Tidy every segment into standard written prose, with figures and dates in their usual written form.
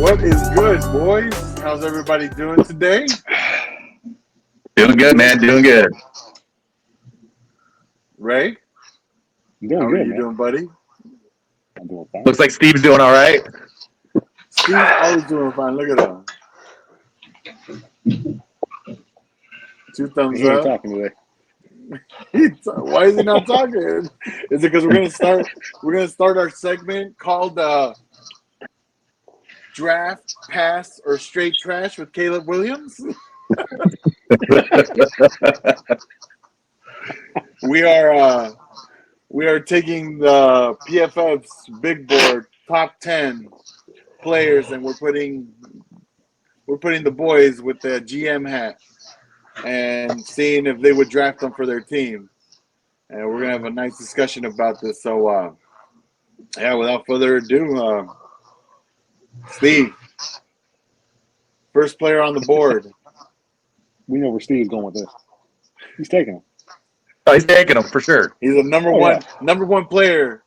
What is good, boys? How's everybody doing today? Doing good, man. Doing good. Ray? Doing How good, are you man. doing, buddy? I'm doing fine. Looks like Steve's doing all right. Steve's always doing fine. Look at him. 2 thumbs He ain't up. talking today. Why is he not talking? Is it because we're gonna start our segment called Draft, Pass, or Straight Trash with Caleb Williams? We are taking the PFF's big board top 10 players, and we're putting the boys with the GM hat and seeing if they would draft them for their team. And we're gonna have a nice discussion about this. So, yeah, without further ado, Steve, first player on the board. We know where Steve's going with this. He's taking him. Oh, he's taking them for sure. He's a number one player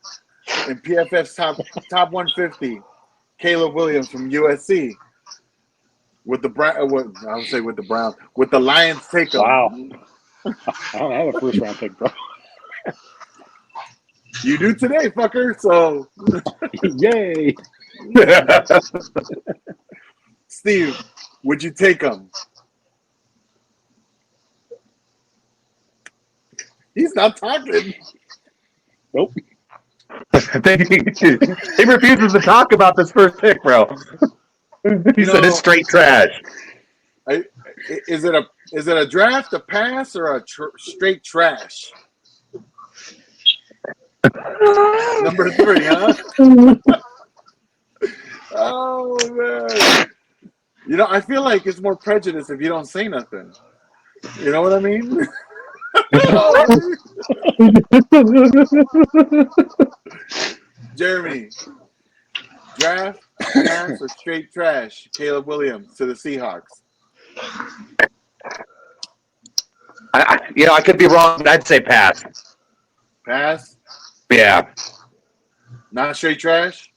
in PFF's top 150. Caleb Williams from USC. With the Lions take him. Wow. I don't have a first round pick, bro. You do today, fucker. So, Yay. Steve, would you take him? He's not talking. Nope. He refuses to talk about this first pick, bro. He said it's straight trash. Is it a draft, a pass, or a straight trash? Number 3, huh? Oh man! You know, I feel like it's more prejudice if you don't say nothing. You know what I mean? Jeremy, draft, pass, or straight trash? Caleb Williams to the Seahawks. I could be wrong, but I'd say pass. Pass? Yeah. Not straight trash?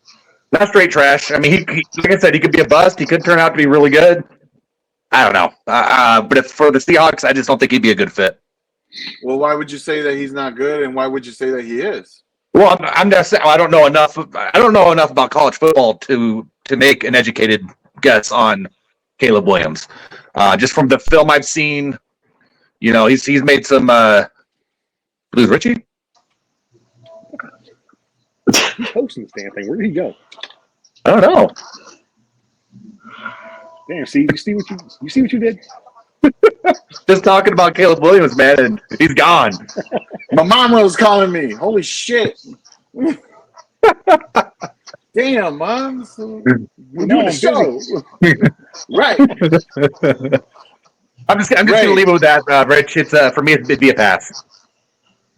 Not straight trash. I mean, he like I said, he could be a bust. He could turn out to be really good. I don't know. But if for the Seahawks, I just don't think he'd be a good fit. Well, why would you say that he's not good, and why would you say that he is? Well, I'm just saying I don't know enough. I don't know enough about college football to make an educated guess on Caleb Williams. Just from the film I've seen, you know, he's made some Blues Richie. He's hosting this damn thing. Where did he go? I don't know. Damn, Steve, you see what you did? Just talking about Caleb Williams, man, and he's gone. My mama was calling me. Holy shit! Damn, mom. We're doing a show, right? I'm just gonna leave it with that, Rich. It's for me, it'd be a pass.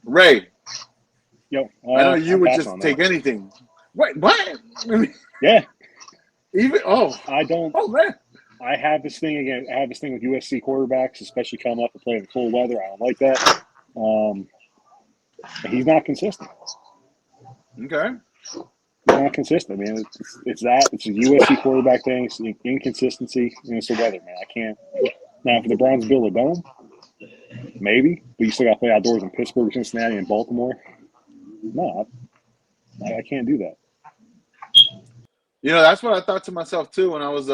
Ray, Yo, I know you would just take anything. Wait, what? Yeah. I don't. Oh man. I have this thing again. I have this thing with USC quarterbacks, especially coming up and playing in cold weather. I don't like that. He's not consistent. Okay. He's not consistent, man. It's a USC quarterback thing. It's inconsistency, and it's the weather, man. I can't. Now, if the Browns build a dome, maybe, but you still got to play outdoors in Pittsburgh, Cincinnati, and Baltimore. No, I can't do that. You know, that's what I thought to myself too when I was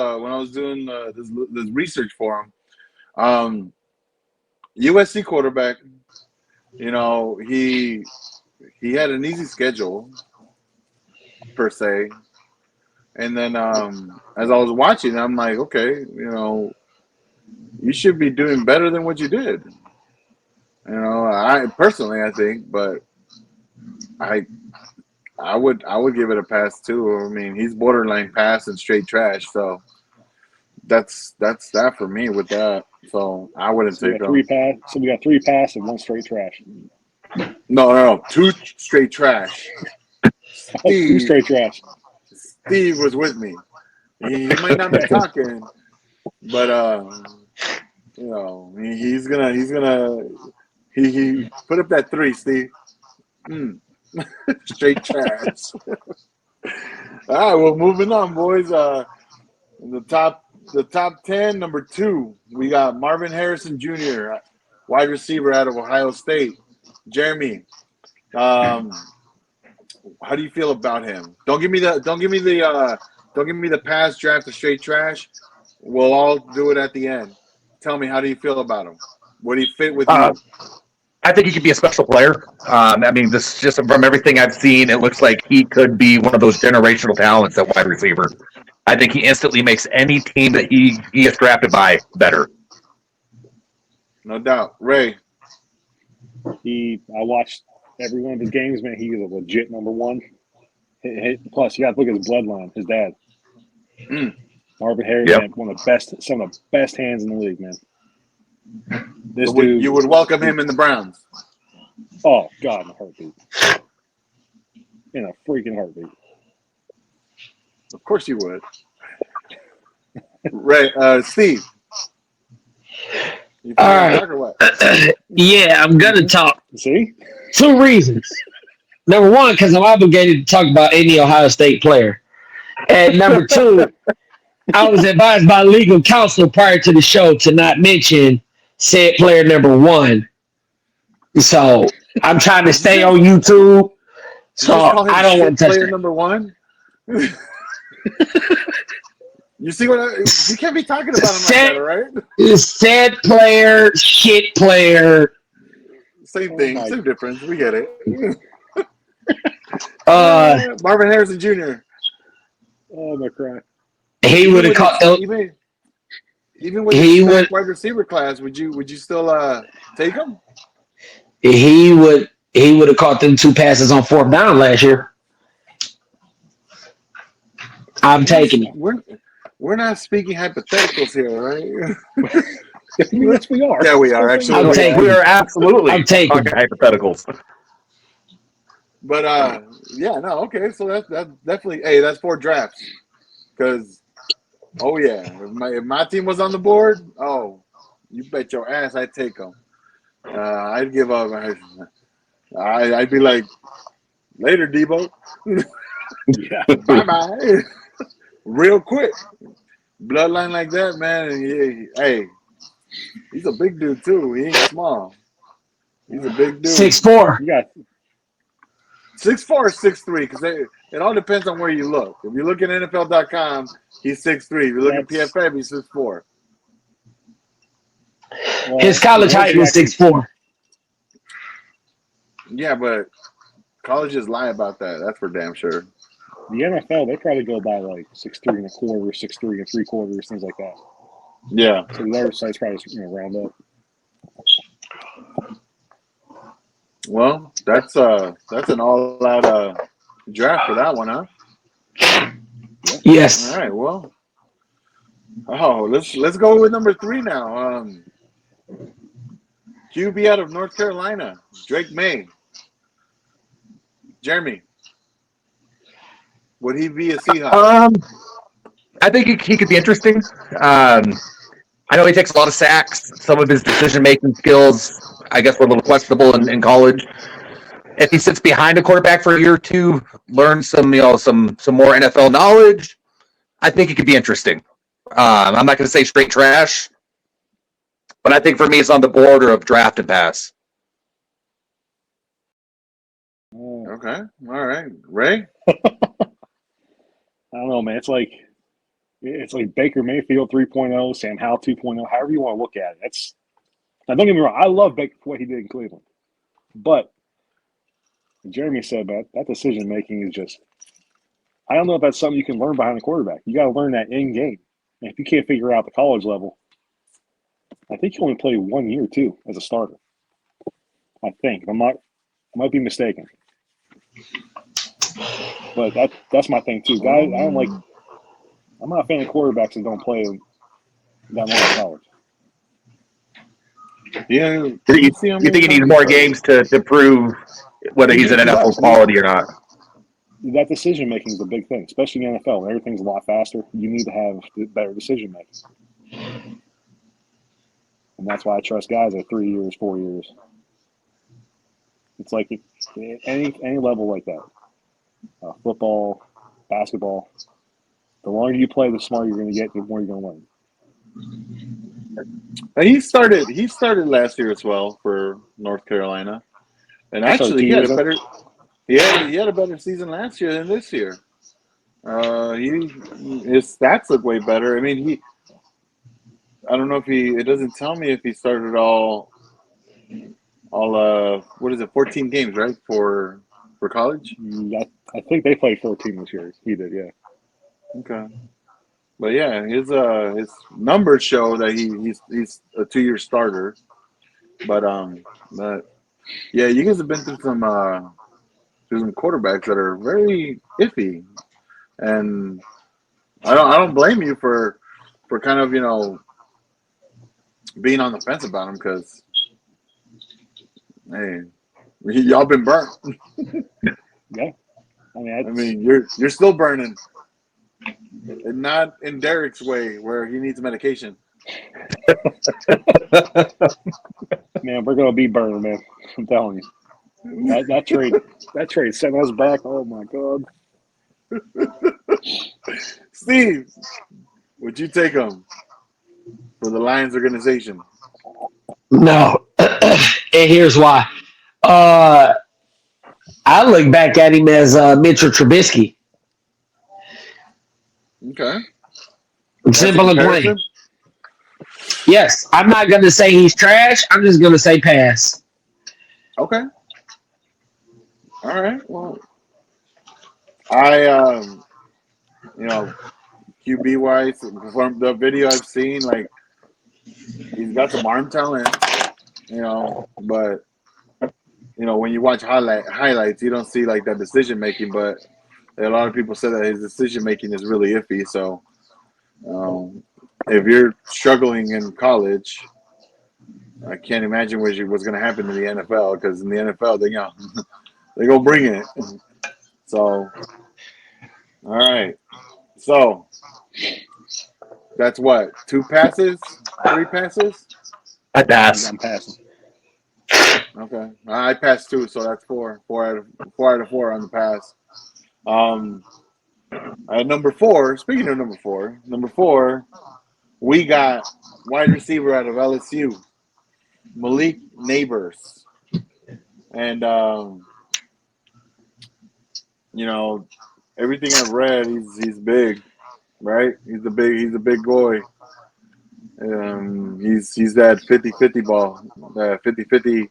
doing this research for him. USC quarterback. You know, he had an easy schedule per se, and then as I was watching, I'm like, okay, you know, you should be doing better than what you did. You know, I personally, I think, but I would give it a pass too. I mean, he's borderline pass and straight trash. So that's that for me with that. So I wouldn't take him. So we got 3 pass and 1 straight trash. No, 2 straight trash. Steve, 2 straight trash. Steve was with me. He might not be talking, but you know, he's gonna he put up that 3, Steve. Straight trash. All right, well, moving on, boys. The top 10, number 2, we got Marvin Harrison Jr., wide receiver out of Ohio State. Jeremy, how do you feel about him? Don't give me the pass draft, the straight trash. We'll all do it at the end. Tell me, how do you feel about him? Would he fit with you? I think he could be a special player. I mean, this just from everything I've seen, it looks like he could be one of those generational talents at wide receiver. I think he instantly makes any team that he is drafted by better. No doubt. Ray. I watched every one of his games, man. He is a legit number one. Plus, you got to look at his bloodline. His dad, Marvin Harris, Yep. man, some of the best hands in the league, man. This So dude, you would welcome him in the Browns? Oh God, in a heartbeat. In a freaking heartbeat. Of course you would. Ray, Steve. You All right. talk or what? Yeah, I'm gonna talk. See? 2 reasons. Number 1, because I'm obligated to talk about any Ohio State player. And number 2, I was advised by legal counsel prior to the show to not mention said player number 1. So I'm trying to stay on YouTube. So I don't want to touch player that. number 1. You see what you can't be talking about him like that, right? Said player, shit player. Same thing, same difference. We get it. Marvin Harrison Jr. Oh my God. He would have caught even with his wide receiver class. Would you still take him? He would have caught them 2 passes on 4th down last year. I'm taking it. We're not speaking hypotheticals here, right? Yes, we are. Yeah, we are actually. We are absolutely taking talking hypotheticals. But yeah, no, okay. So that's definitely. Hey, that's 4 drafts. Because, oh yeah, if my team was on the board, oh, you bet your ass I'd take them. I'd give up. I'd be like, later, Debo. Yeah. Bye bye. Real quick. Bloodline like that, man. And hey, he's a big dude too. He ain't small. He's a big dude. 6'4". You got 6'4" or 6'3", because it all depends on where you look. If you look at NFL.com, he's 6'3". If you look at PFF, he's 6'4". well, His college height was 6'4". Yeah, but colleges lie about that. That's for damn sure. the NFL, they probably go by like 6'3 1/4, 6'3 3/4, things like that. Yeah. So their size probably round up. Well, that's an all-out draft for that one, huh? Yes. All right. Well, let's go with number 3 now. QB out of North Carolina, Drake May. Jeremy, would he be a Seahawk? I think he could be interesting. I know he takes a lot of sacks. Some of his decision-making skills, I guess, were a little questionable in college. If he sits behind a quarterback for a year or 2, learns some more NFL knowledge, I think it could be interesting. I'm not going to say straight trash, but I think for me, it's on the border of draft and pass. Okay. All right. Ray? I don't know, man. It's like Baker Mayfield 3.0, Sam Howell 2.0, however you want to look at it. Now, don't get me wrong. I love Baker for what he did in Cleveland. But Jeremy said that decision making is just, I don't know if that's something you can learn behind the quarterback. You got to learn that in game. And if you can't figure out the college level, I think you only play 1 year too as a starter. I think. I might be mistaken. But that's my thing too. Guys, I'm not a fan of quarterbacks that don't play that long in college. Yeah. You think he needs more games to prove whether he's an NFL quality or not? That decision making is a big thing, especially in the NFL. Everything's a lot faster. You need to have better decision making, and that's why I trust guys at 3 years, 4 years. It's like any level like that, football, basketball. The longer you play, the smarter you're going to get, the more you're going to learn. And he started last year as well for North Carolina, and I started actually 2 he had years a ago. better he had a better season last year than this year. His stats look way better. I mean, I don't know if it doesn't tell me if he started all what is it, 14 games, right, for college? I think they played 14 this year. He did, yeah. Okay. But yeah, his numbers show that he's a 2-year starter. But yeah, you guys have been through some quarterbacks that are very iffy. And I don't blame you for kind of, being on the fence about him, because hey, y'all been burnt. Yeah. I mean, you're still burning, and not in Derek's way where he needs medication. man, we're going to be burned, man. I'm telling you. That trade sent us back. Oh, my God. Steve, would you take him for the Lions organization? No. And here's why. I look back at him as Mitchell Trubisky. Okay. Simple and plain. Yes, I'm not going to say he's trash. I'm just going to say pass. Okay. All right. Well, I QB wise, from the video I've seen, like, he's got some arm talent, but when you watch highlights, you don't see like that decision making. But a lot of people say that his decision making is really iffy. So if you're struggling in college, I can't imagine what's going to happen in the NFL, because in the NFL they go bring it. So all right, so that's what, 2 passes, 3 passes. I pass. I'm passing. Okay, I passed 2, so that's 4. 4 out of 4 on the pass. At number 4, speaking of number 4, we got wide receiver out of LSU, Malik Neighbors, and everything I've read, he's big, right? He's a big boy. He's that 50-50 ball, that 50-50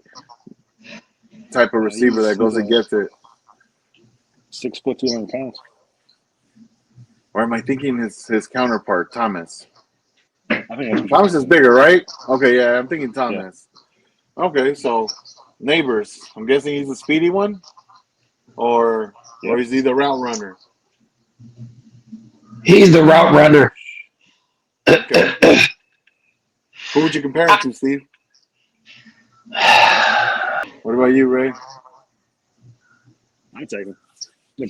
type of receiver that goes and gets it. 6 foot 200 pounds. Or am I thinking his counterpart, Thomas? I think that's Thomas is bigger, right? Okay, yeah, I'm thinking Thomas. Yeah. Okay, so Neighbors. I'm guessing he's a speedy one, or is he the route runner? He's the route runner. Okay. Who would you compare him to, Steve? What about you, Ray? I'd take him. The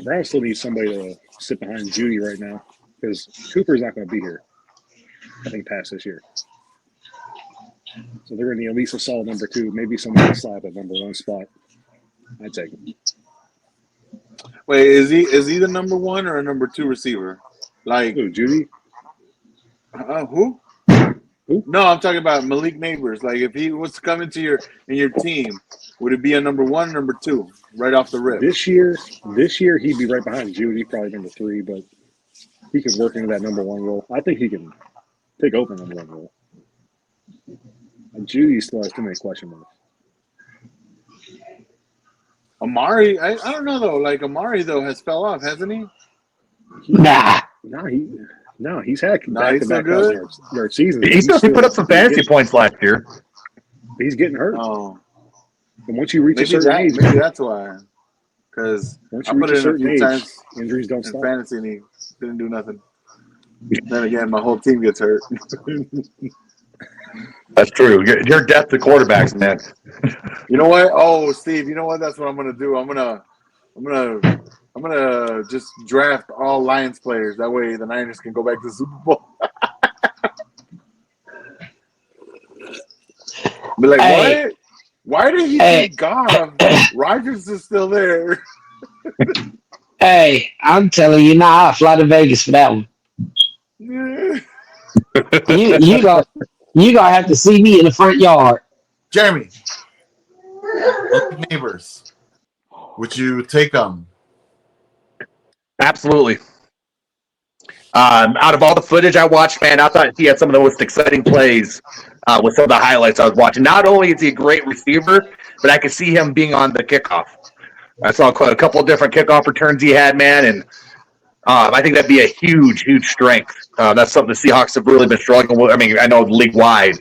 Browns still need somebody to sit behind Judy right now, because Cooper's not going to be here, I think, past this year. So they're going to need at least a solid number 2, maybe somebody to slap at number 1 spot. I'd take him. Wait, is he the number 1 or a number 2 receiver? Like, Who, Judy? Who? Who? No, I'm talking about Malik Neighbors. Like, if he was coming to your team, would it be a number 1, number 2, right off the rip? This year he'd be right behind Judy, probably number 3, but he could work into that number 1 role. I think he can take over number 1 role. And Judy still has too many question marks. Amari, I don't know though. Like, Amari though has fell off, hasn't he? Nah. He's had back-to-back yard seasons. He put up some fantasy points last year. He's getting hurt. Oh, and once you reach a certain age, maybe that's why. Because I put it in a few times, injuries don't stop. In fantasy, and he didn't do nothing. Then again, my whole team gets hurt. That's true. Your depth of quarterbacks, man. You know what? Oh, Steve, you know what? That's what I'm gonna do. I'm gonna just draft all Lions players. That way, the Niners can go back to the Super Bowl. Be like, what? Why did he take Goff? Rodgers is still there. Hey, I'm telling you now, I'll fly to Vegas for that one. You gonna have to see me in the front yard. Jeremy, Malik Neighbors, would you take them? Absolutely. Out of all the footage I watched, man, I thought he had some of the most exciting plays with some of the highlights I was watching. Not only is he a great receiver, but I could see him being on the kickoff. I saw a couple of different kickoff returns he had, man, and I think that'd be a huge, huge strength. That's something the Seahawks have really been struggling with. I mean, I know league-wide,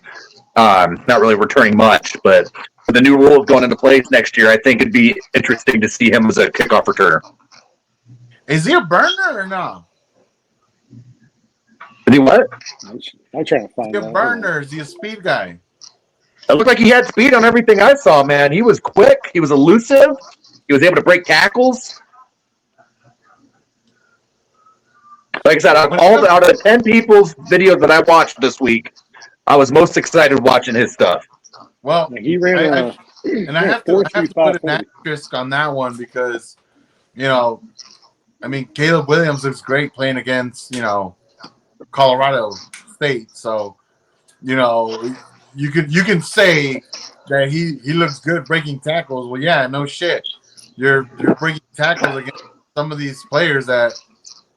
not really returning much, but with the new rules going into place next year, I think it'd be interesting to see him as a kickoff returner. Is he a burner or no? Is he what? I'm trying to find Is he a out. burner? Is he a speed guy? It looked like he had speed on everything I saw, man. He was quick. He was elusive. He was able to break tackles. Like I said, out of the 10 people's videos that I watched this week, I was most excited watching his stuff. Well, Now, he ran I have to put an 4.35. asterisk on that one because, I mean, Caleb Williams looks great playing against, Colorado State. So, you can say that he looks good breaking tackles. Well, yeah, no shit. You're breaking tackles against some of these players that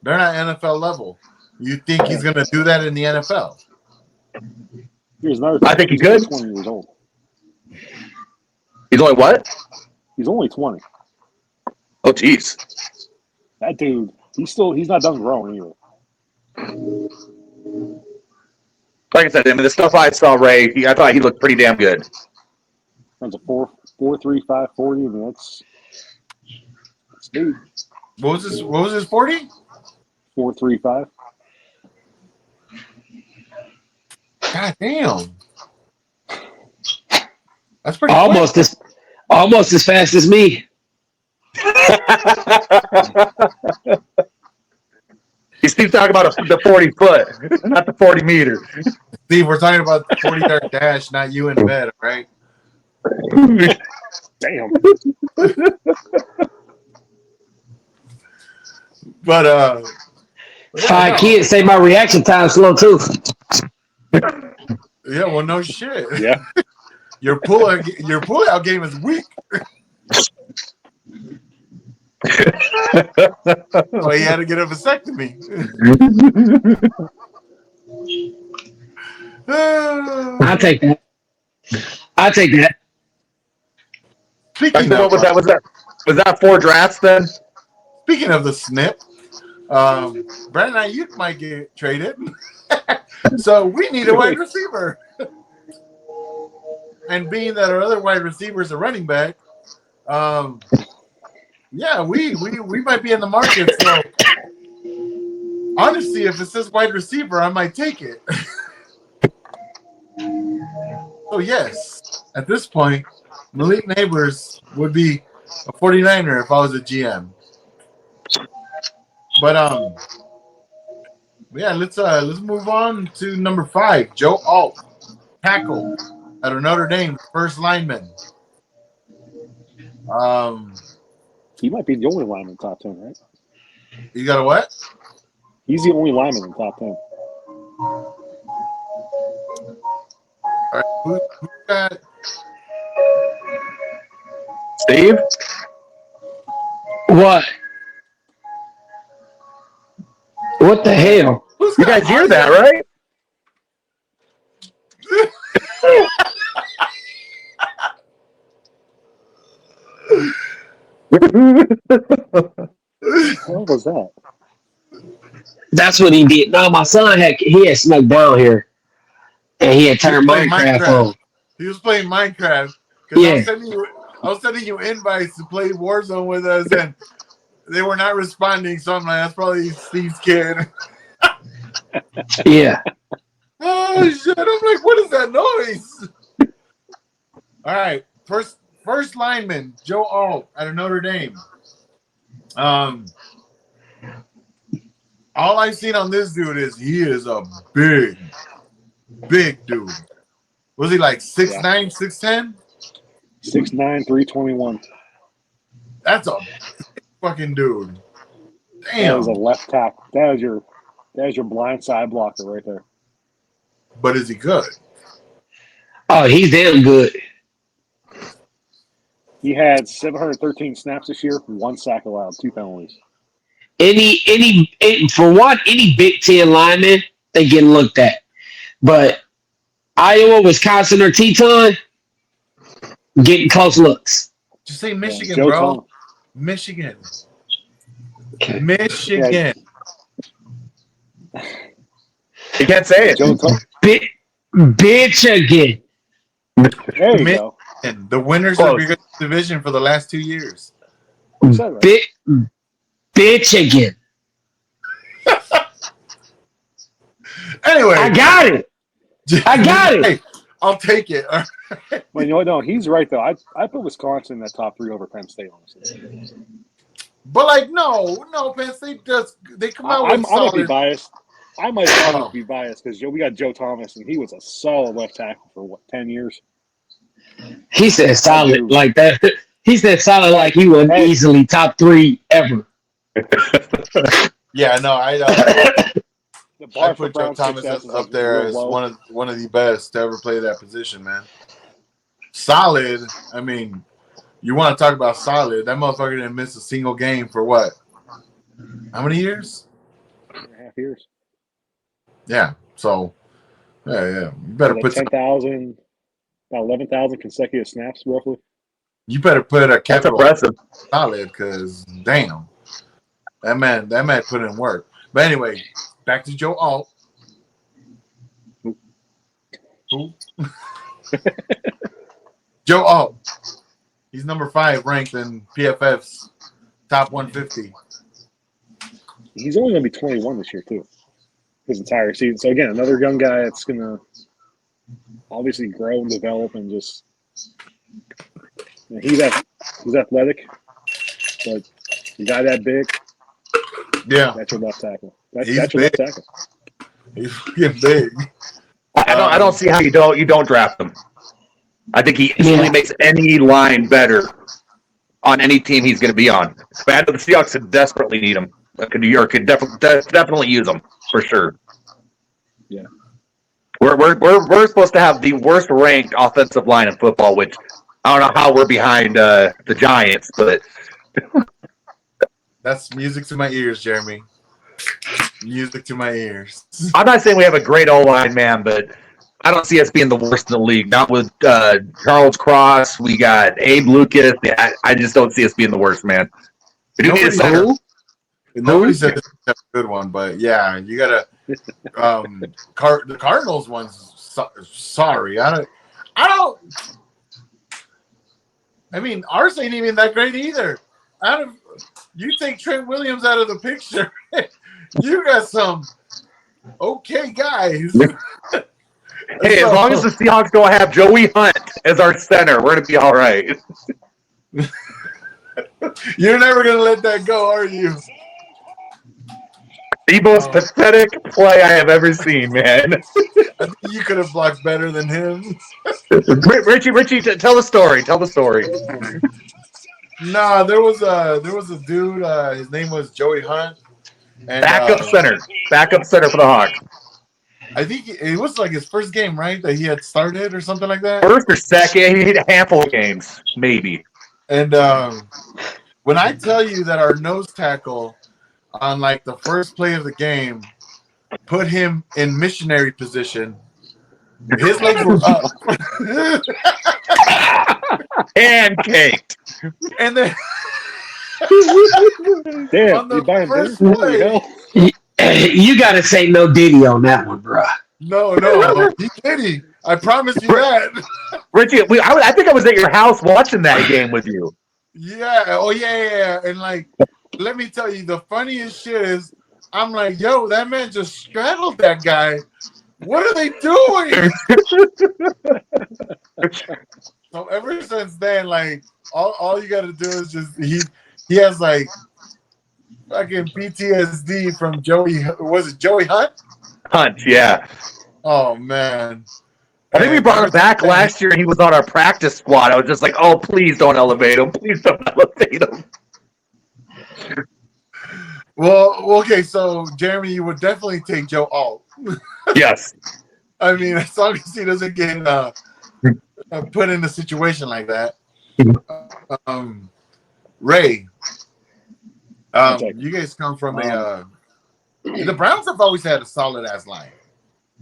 they're not NFL level. You think he's going to do that in the NFL? Here's another thing. I think he He's only could. 20 years old. He's only what? He's only 20. Oh, jeez. That dude, he's not done growing either. Like I said, I mean, the stuff I saw, Ray, I thought he looked pretty damn good. Runs a 4.35 40. I mean, that's speed. What was his 40? 4.35. God damn. That's pretty Almost as fast as me. He keeps talking about the 40 foot, not the 40 meter. Steve, we're talking about the 40-yard dash, not you in bed, right? Damn. But 5 kids say my reaction time slow too. yeah, well, no shit. Yeah. Your pullout game is weak. Well, he had to get a vasectomy. I'll take that. Speaking What was that? Was that 4 drafts then? Speaking of the snip, Brandon Ayuk might get traded. So we need a wide receiver. And being that our other wide receiver is a running back, yeah, we might be in the market. So honestly, if it says wide receiver, I might take it. So yes, at this point, Malik Neighbors would be a 49er if I was a GM. But yeah, let's move on to number 5, Joe Alt, tackle out of Notre Dame, first lineman. He might be the only lineman in the top 10, right? You got a what? He's the only lineman in the top 10. All right, who got? Steve? What? What the hell? Who's You got guys hear that, right? What was that? That's what he did. No, my son had snuck down here, and he had turned playing Minecraft on. He was playing Minecraft. Because Yeah. I was sending you invites to play Warzone with us, and they were not responding. So I'm like, that's probably Steve's kid. Yeah. Oh shit! I'm like, what is that noise? All right, first lineman, Joe Alt out of Notre Dame. All I've seen on this dude is he is a big dude. Was he like 6'9", 6'10"? 6'9", 321. That's a fucking dude. That is a Damn. left tackle. That is your blind side blocker right there. But is he good? Oh, he's damn good. He had 713 snaps this year, 1 sack allowed, 2 penalties. For one, any Big Ten lineman, they getting looked at. But Iowa, Wisconsin, or Teton getting close looks. Just say Michigan, Joe bro. Tom. Michigan. Okay. Michigan. You can't say it. Joe Tom. Bitch again. There you Mi- go. And the winners Close. of your division for the last 2 years. You said it right. Bitch again. Anyway, I got it. I got it. Hey, I'll take it. Well, you know what? No, he's right though. I put Wisconsin in that top 3 over Penn State, honestly. But like, no, Penn State does. They come out I with might be solid. biased. I might probably be biased because we got Joe Thomas and he was a solid left tackle for what 10 years. He said solid like that. He said solid like he was easily top 3 ever. Yeah, no, The I bar for put Joe Brown Thomas success is up there real as low. one of the best to ever play that position, man. Solid. I mean, you want to talk about solid? That motherfucker didn't miss a single game for what? How many years? 2.5 years. Yeah. So, yeah. You better put 10,000, about 11,000 consecutive snaps, roughly. you better put a That's capital impressive. solid because damn, that man put in work. But anyway, back to Joe Alt. Who? Joe Alt. He's number 5 ranked in PFF's top 150. He's only going to be 21 this year, too. His entire season. So, again, another young guy that's going to obviously grow and develop and just. He's athletic, but the guy that big, Yeah, that's your left tackle. He's That's your left big. tackle. he's fucking big. I don't see how you don't draft him. I think he instantly makes any line better on any team he's going to be on. Bad the Seahawks could desperately need him. Could definitely use him for sure. Yeah. We're supposed to have the worst ranked offensive line in football, which I don't know how we're behind the Giants, but That's music to my ears, Jeremy. Music to my ears. I'm not saying we have a great O-line, man, but I don't see us being the worst in the league. Not with Charles Cross. We got Abe Lucas. I just don't see us being the worst, man. We do need a center. Nobody said it's a good one, but yeah, you gotta. The Cardinals one's sorry. I don't. I mean, ours ain't even that great either. You take Trent Williams out of the picture, you got some okay guys. Hey, as long as the Seahawks don't have Joey Hunt as our center, we're gonna be all right. You're never gonna let that go, are you? The most pathetic play I have ever seen, man. I think you could have blocked better than him. Richie, tell the story. Tell the story. Nah, there was a dude. His name was Joey Hunt. And, Backup center for the Hawks. I think it was like his first game, right? That he had started or something like that. First or second, he hit a handful of games, maybe. And when I tell you that our nose tackle on like the first play of the game put him in missionary position, his legs were up. Pancaked. And then Damn, on the you buying first dinner? What the play- hell? You got to say no Diddy on that one, bro. no, he did. I promise you that. Richie, I think I was at your house watching that game with you. Yeah. Oh, yeah. And like, let me tell you, the funniest shit is, I'm like, yo, that man just straddled that guy. What are they doing? So ever since then, like, all you got to do is just he has like fucking PTSD from Joey. Was it Joey Hunt? Hunt, yeah. Oh man. I think we brought him back last year and he was on our practice squad. I was just like, oh, please don't elevate him. Please don't elevate him. Well, okay, so Jeremy, you would definitely take Joe Alt. Yes. I mean, as long as he doesn't get put in a situation like that. Ray, you guys come from the Browns have always had a solid ass line.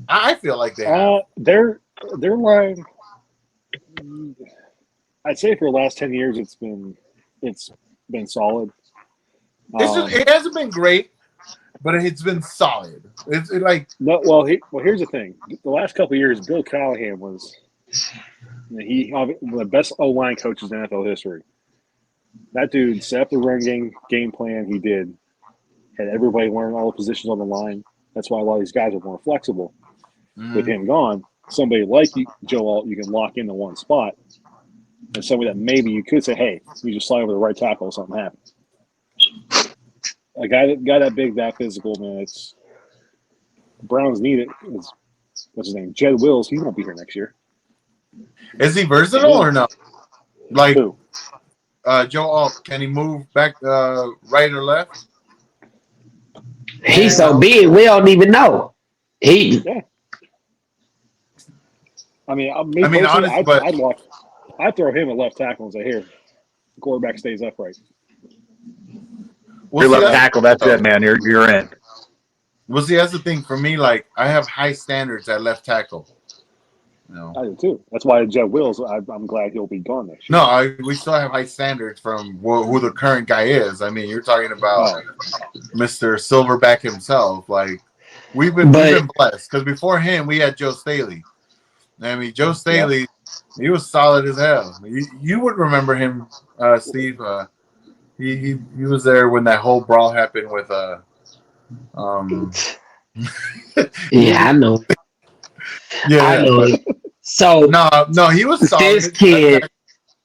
I feel like they have. Their line, I'd say for the last 10 years, it's been solid. It hasn't been great, but it's been solid. It's like no. Well, here's the thing. The last couple of years, Bill Callahan was one of the best O-line coaches in NFL history. That dude set up the run game plan. He had everybody learn all the positions on the line. That's why a lot of these guys are more flexible. With him gone, somebody like Joe Alt, you can lock into one spot, and somebody that maybe you could say, "Hey, you just slide over the right tackle if something happens." A guy that big, that physical, man. It's the Browns need it. What's his name? Jed Wills. He won't be here next year. Is he versatile or no? Like Who? Joe Alt, can he move back right or left? He's so big, we don't even know. Yeah. I mean, honestly, I'd throw him at left tackle and say, "Here, the quarterback stays upright." Your left tackle, that's it, man. You're in. Well, see, that's the thing for me. Like, I have high standards at left tackle. No, I do too. That's why Jed Wills. I'm glad he'll be gone next year. No, we still have high standards from who the current guy is. I mean, you're talking about Mr. Silverback himself. Like, we've been blessed because before him we had Joe Staley. I mean, Joe Staley, he was solid as hell. You would remember him, Steve. He was there when that whole brawl happened with Yeah, I know. Yeah, I know. So no, he was solid. This kid,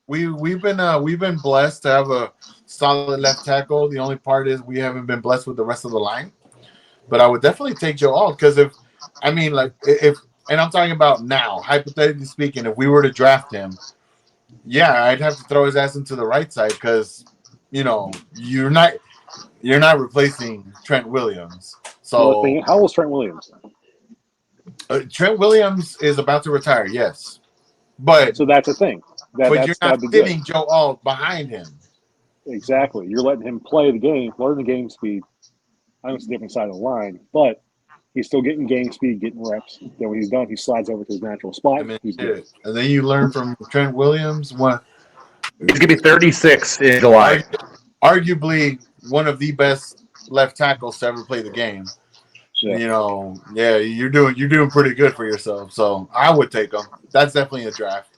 we've been blessed to have a solid left tackle. The only part is we haven't been blessed with the rest of the line. But I would definitely take Joe Alt because if and I'm talking about now, hypothetically speaking, if we were to draft him, yeah, I'd have to throw his ass into the right side because you're not replacing Trent Williams. So how old is Trent Williams? Trent Williams is about to retire, yes, but so that's the thing. But you're not sitting Joe Alt behind him. Exactly, you're letting him play the game, learn the game speed. I know it's a different side of the line, but he's still getting game speed, getting reps. Then when he's done, he slides over to his natural spot. He's good. And then you learn from Trent Williams. He's going to be 36 in July. Arguably one of the best left tackles to ever play the game. Yeah. You're doing pretty good for yourself. So I would take him. That's definitely a draft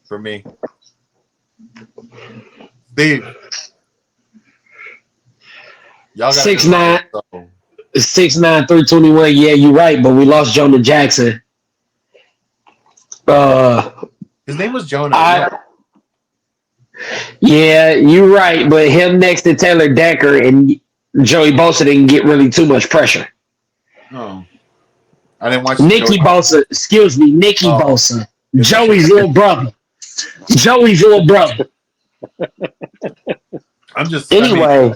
for me. Steve. Y'all got 6'9", 6'9", 321. Yeah, you're right, but we lost Jonah Jackson. His name was Jonah. Yeah, you're right, but him next to Taylor Decker and Joey Bosa didn't get really too much pressure. Oh, I didn't watch Nicky Bosa. Excuse me, Nicky Bosa. Joey's little brother. I'm just anyway.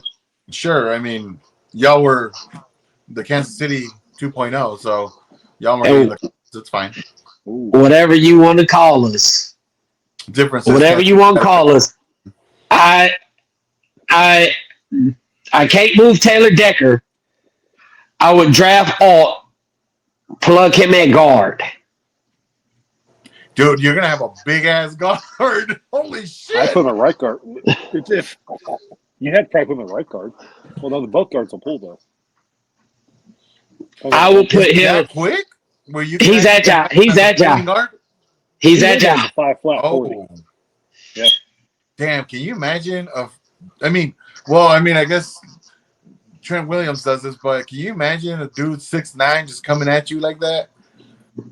Sure. I mean, y'all were the Kansas City 2.0, so y'all were. It's fine. Whatever you want to call us. Differences. Whatever you want to call us. I can't move Taylor Decker. I would draft Alt, plug him at guard. Dude, you're gonna have a big ass guard. Holy shit! I put him at right guard. If you had to probably put him at right guard. Well, no, the both guards will pull though. I will put him that quick. He's agile. He's agile. He's agile. 5 flat 40. Yeah. Damn. Can you imagine? I guess Trent Williams does this, but can you imagine a dude 6'9" just coming at you like that?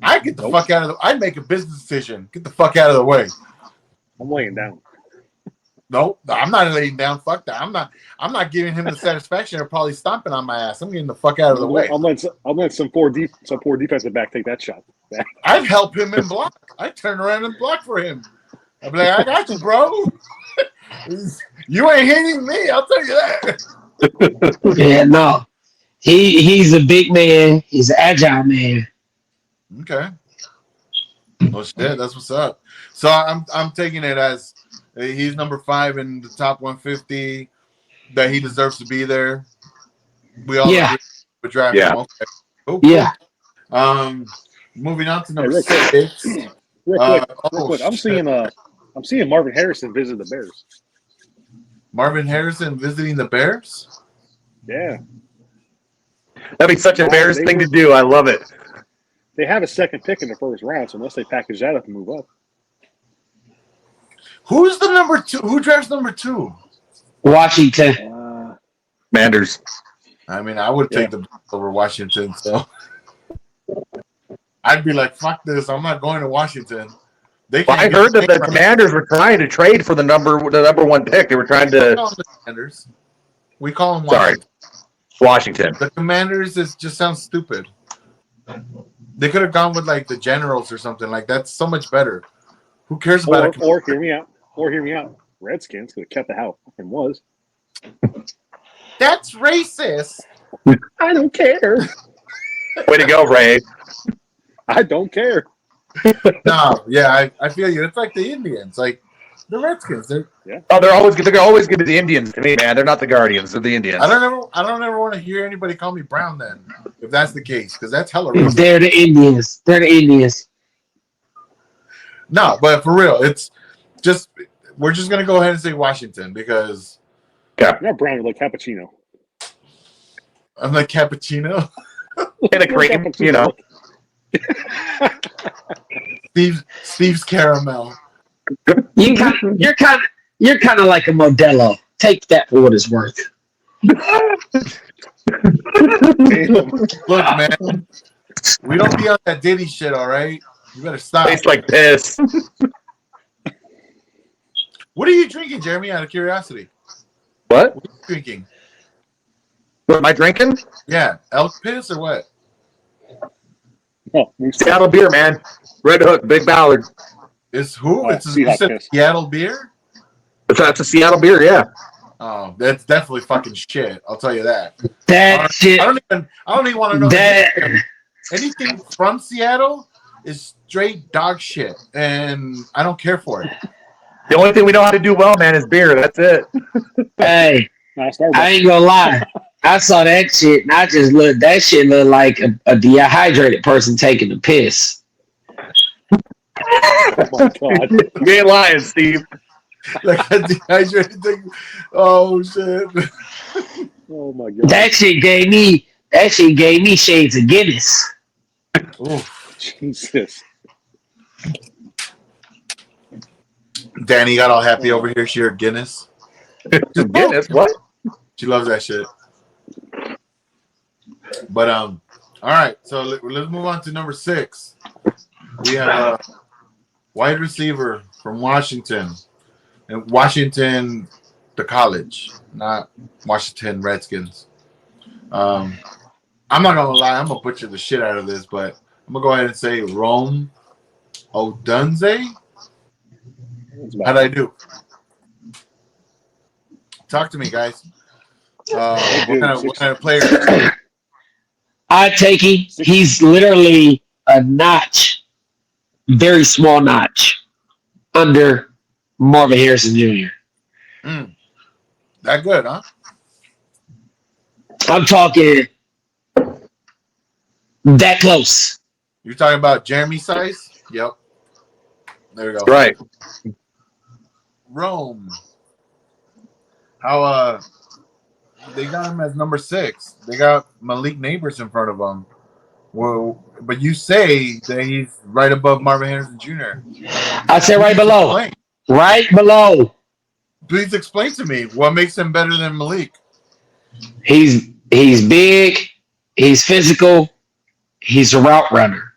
I'd get the fuck out of the. I'd make a business decision. Get the fuck out of the way. I'm laying down. Nope, I'm not laying down. Fuck that. I'm not giving him the satisfaction of probably stomping on my ass. I'm getting the fuck out of the way. I'll let some poor defensive back take that shot. I'd help him and block. I'd turn around and block for him. I'd be like, I got you, bro. You ain't hitting me. I'll tell you that. Yeah, no. He's a big man. He's an agile man. Okay. Well, shit, that's what's up. So I'm taking it as he's number 5 in the top 150. That he deserves to be there. We all Yeah, agree with draft him. Yeah. Okay. Cool, cool. yeah. Moving on to Hey, number real quick, 6. real Oh quick. I'm shit. seeing Marvin Harrison visit the Bears. Marvin Harrison visiting the Bears. Yeah, That'd be such a Bears they thing were- to do. I love it. they have a second pick in the first round, so unless they package that up and move up, Who's the number 2? Who drafts number 2? Washington. Manders. I mean, I would take the Bears over Washington. So I'd be like, "Fuck this! I'm not going to Washington." They Well, I can't heard get that the Commanders were trying to trade for the number 1 pick. They were trying We to. call them the Commanders. We call them Sorry, Washington. Washington. The Commanders just sounds stupid. They could have gone with like the Generals or something. Like that's so much better. Who cares about it? or hear me out. Redskins could have kept the how it fucking was. That's racist. I don't care. Way to go, Ray. I don't care. No, yeah, I feel you. It's like the Indians, like the Redskins. They're always going to be the Indians to me, man. They're not the Guardians. They're the Indians. I don't ever want to hear anybody call me brown then, if that's the case, because that's hella racist. They're the Indians. They're the Indians. No, but for real, it's just we're just gonna go ahead and say Washington because You're not brown, you're like cappuccino. I'm like cappuccino. And a cream, you know. Steve's caramel. You're kind of like a Modelo. Take that for what it's worth. Look, man, we don't be on that Diddy shit, all right? You better stop. Tastes like piss. What are you drinking, Jeremy? Out of curiosity, What? what are you drinking? What am I drinking? Yeah, elk piss or what? Oh, Seattle beer, man. Red Hook, Big Ballard. It's who? Oh, It's Seahawks you said piss. Seattle beer. That's a Seattle beer, yeah. Oh, that's definitely fucking shit. I'll tell you that. That shit. I don't even want to know That anything from Seattle is straight dog shit, and I don't care for it. The only thing we know how to do well, man, is beer. That's it. hey, Starbucks. I ain't gonna lie. I saw that shit and I just looked. That shit looked like a dehydrated person taking a piss. Oh my god. You ain't lying, Steve. Like a dehydrated thing. Oh shit. Oh my god. That shit gave me shades of Guinness. Oof. Jesus. Danny got all happy over here. She heard Guinness. Guinness, what? She loves that shit. But all right. So let's move on to number 6. We have a wide receiver from Washington, and Washington, the college, not Washington Redskins. I'm not gonna lie. I'm gonna butcher the shit out of this, but I'm gonna go ahead and say Rome Odunze. How'd I do? Talk to me, guys. What kind of player? I take him. He's literally a notch, very small notch, under Marvin Harrison Jr. That good, huh? I'm talking that close. You're talking about Jeremy size? Yep. There we go. Right. Rome. How they got him as number 6. They got Malik Neighbors in front of him. Well, but you say that he's right above Marvin Harrison Jr. I said right below. Explain. Right below. Please explain to me what makes him better than Malik. He's big. He's physical. He's a route runner.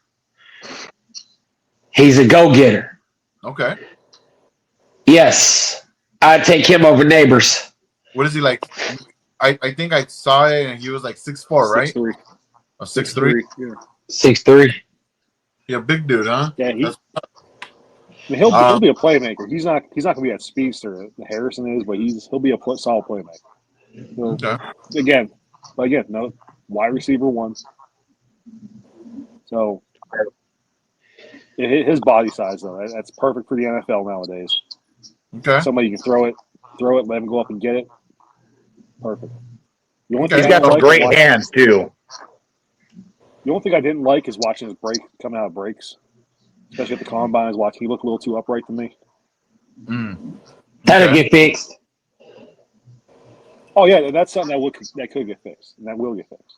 He's a go-getter. Okay. Yes, I'd take him over Neighbors. What is he like? I think I saw it and he was like 6'4", right? 6'3". Oh, 6'3". Yeah. 6'3". Yeah, big dude, huh? Yeah, That's- he'll be a playmaker. He's not gonna be that speedster that Harrison is, but he'll be a solid playmaker. So, Okay. again, no wide receiver 1. So his body size though, that's perfect for the NFL nowadays. Okay. Somebody you can throw it, let him go up and get it. Perfect. The only Okay. thing He's I got didn't those like is great hands too. The only thing I didn't like is watching his break coming out of breaks, especially at the combine. Watching he looked a little too upright to me. That'll Okay. get fixed. Oh yeah, that's something that could get fixed, and that will get fixed.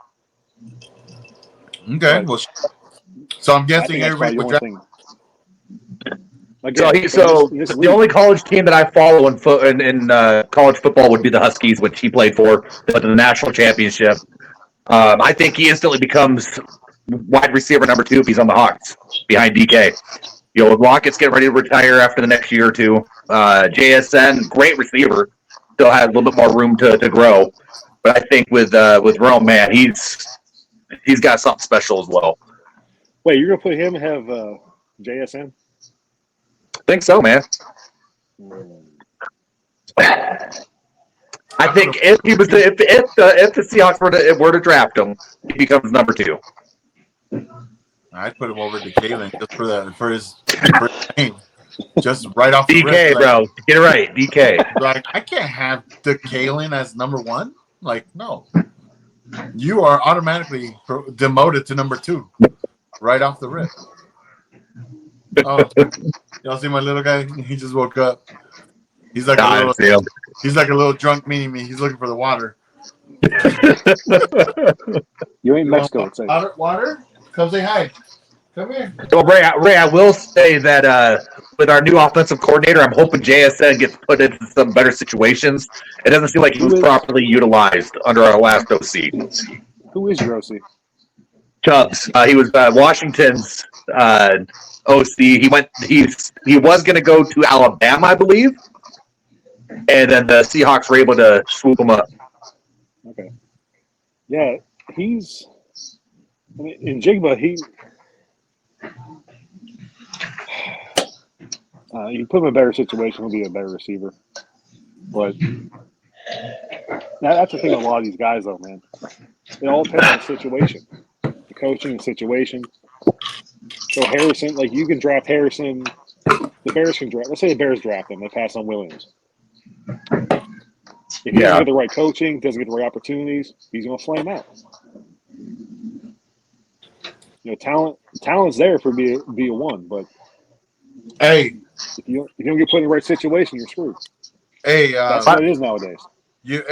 Okay. But Well, so I'm I guessing think that's everybody probably would the only draft. thing. Again, So in this the league, only college team that I follow in college football would be the Huskies, which he played for, but the national championship. I think he instantly becomes wide receiver number 2 if he's on the Hawks behind DK. Lockett's getting ready to retire after the next year or two. JSN, great receiver, still has a little bit more room to grow. But I think with Rome, man, he's got something special as well. wait, you're gonna put him and have JSN? I think so, man. I think if the Seahawks were to draft him, he becomes number 2. I'd put him over to Kalen just for his name. Just right off the DK, rip, bro, get it right, DK. Like I can't have the Kalen as number 1. Like no, you are automatically demoted to number 2, right off the rip. Oh, y'all see my little guy? He just woke up. He's like he's like a little drunk mini me. He's looking for the water. You ain't Mexico, it's like. Water? Come say hi. Come here. So Ray, I will say that with our new offensive coordinator, I'm hoping JSN gets put into some better situations. It doesn't seem like he was properly utilized under our last OC. Who is your OC? Chubbs. He was Washington's OC. He was going to go to Alabama, I believe, and then the Seahawks were able to swoop him up. Okay. Yeah, he's. I mean, in Jigba, you put him in a better situation, he'll be a better receiver. But that's the thing with a lot of these guys, though, man. It all depends on the situation, the coaching and situation. So Harrison, like you can draft Harrison. The Bears can draft. Let's say the Bears draft him. They pass on Williams. If he doesn't get the right coaching, doesn't get the right opportunities, he's going to flame out. Talent's there for be a 1, but hey, if you don't get put in the right situation, you're screwed. Hey, that's what it is nowadays. You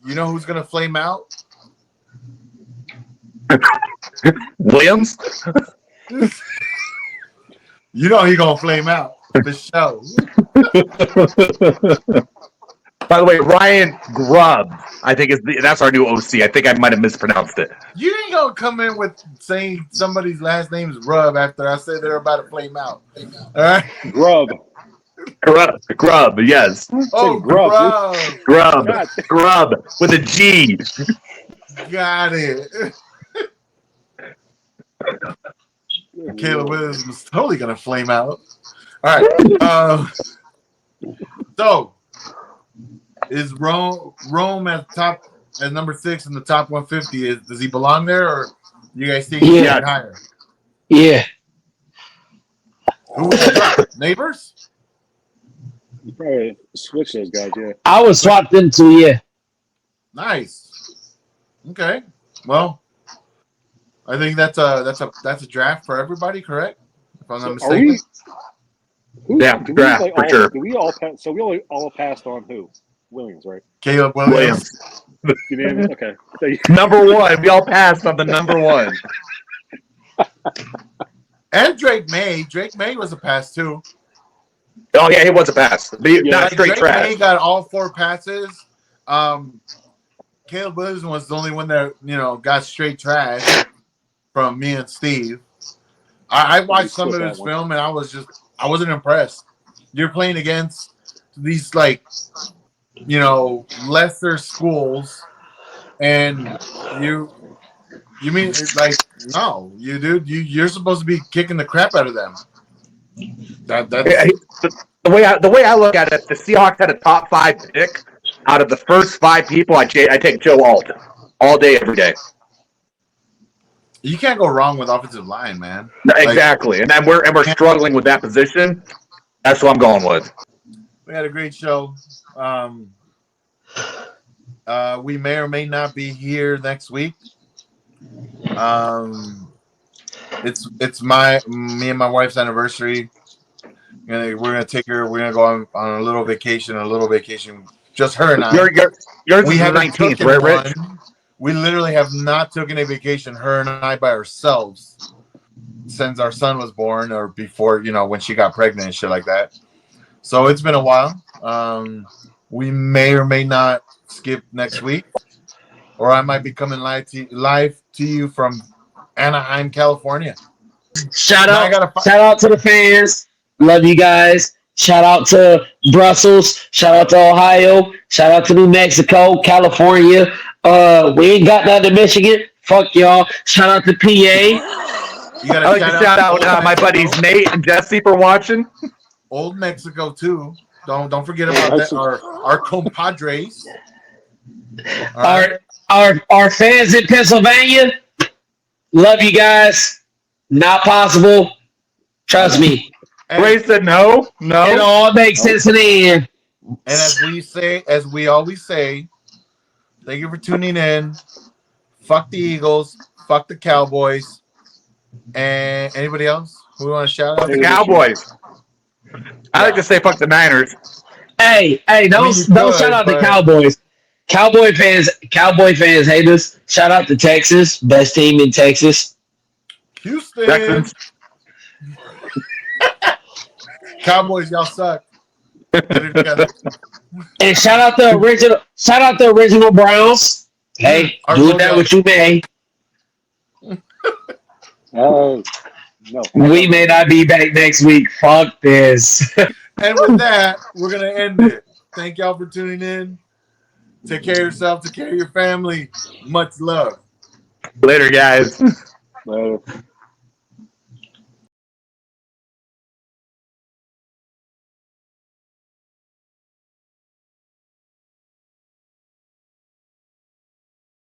know who's gonna flame out? Williams? You know he gonna flame out. The show. By the way, Ryan Grubb, I think that's our new OC. I think I might have mispronounced it. You ain't gonna come in with saying somebody's last name is Rub after I say they're about to flame out. All right, Grubb, yes. Oh, Grubb with a G. Got it. Caleb Williams was totally gonna flame out. All right. So is Rome at top at number 6 in the top 150? Does he belong there, or you guys think he's higher? Yeah. Who was that? Neighbors? You probably switch those guys, yeah. I would swap them two, yeah. Nice. Okay. Well, I think that's a draft for everybody, correct? If I'm not mistaken. Draft for sure. Do we all pass? So we all passed on who? Williams, right? Caleb Williams. Unanimous? Okay. Number 1. We all passed on the number 1. And Drake May. Drake May was a pass too. Oh yeah, he was a pass. Not straight Drake trash. May got all 4 passes. Caleb Williams was the only one that got straight trash from me and Steve. I watched some of his film and I wasn't impressed. You're playing against these lesser schools, and you mean it's like no, you're supposed to be kicking the crap out of them. The way I look at it, the Seahawks had a top 5 pick. out of the first 5 people, I take Joe Alt all day, every day. You can't go wrong with offensive line, man. No, exactly, and then we're struggling with that position. That's what I'm going with. We had a great show. We may or may not be here next week. It's me and my wife's anniversary. We're gonna take her. We're gonna go on a little vacation. Just her and I. Yours We is the haven't 19th, taken right, Rich? one. We literally have not taken a vacation, her and I, by ourselves since our son was born, or before, when she got pregnant and shit like that. So it's been a while. We may or may not skip next week, or I might be coming live to you from Anaheim, California. Shout out to the fans. Love you guys. Shout out to Brussels. Shout out to Ohio. Shout out to New Mexico, California. We ain't got nothing to Michigan. Fuck y'all. Shout out to PA. I like to shout out my buddies Nate and Jesse for watching. Old Mexico too. Don't forget about that. Our compadres. Our fans in Pennsylvania. Love you guys. Not possible. Trust me. Ray said no. It all makes sense in the end. And as we always say, thank you for tuning in. Fuck the Eagles. Fuck the Cowboys. And anybody else who we want to shout out? The Cowboys. I like to say fuck the Niners. Hey, don't shout out the Cowboys. Cowboy fans hate us. Shout out to Texas, best team in Texas. Houston. Texans. Cowboys, y'all suck. And shout out the original Browns. Hey, do that what you may. No. We may not be back next week. Fuck this. And with that, we're going to end it. Thank y'all for tuning in. Take care of yourself. Take care of your family. Much love. Later, guys. Later.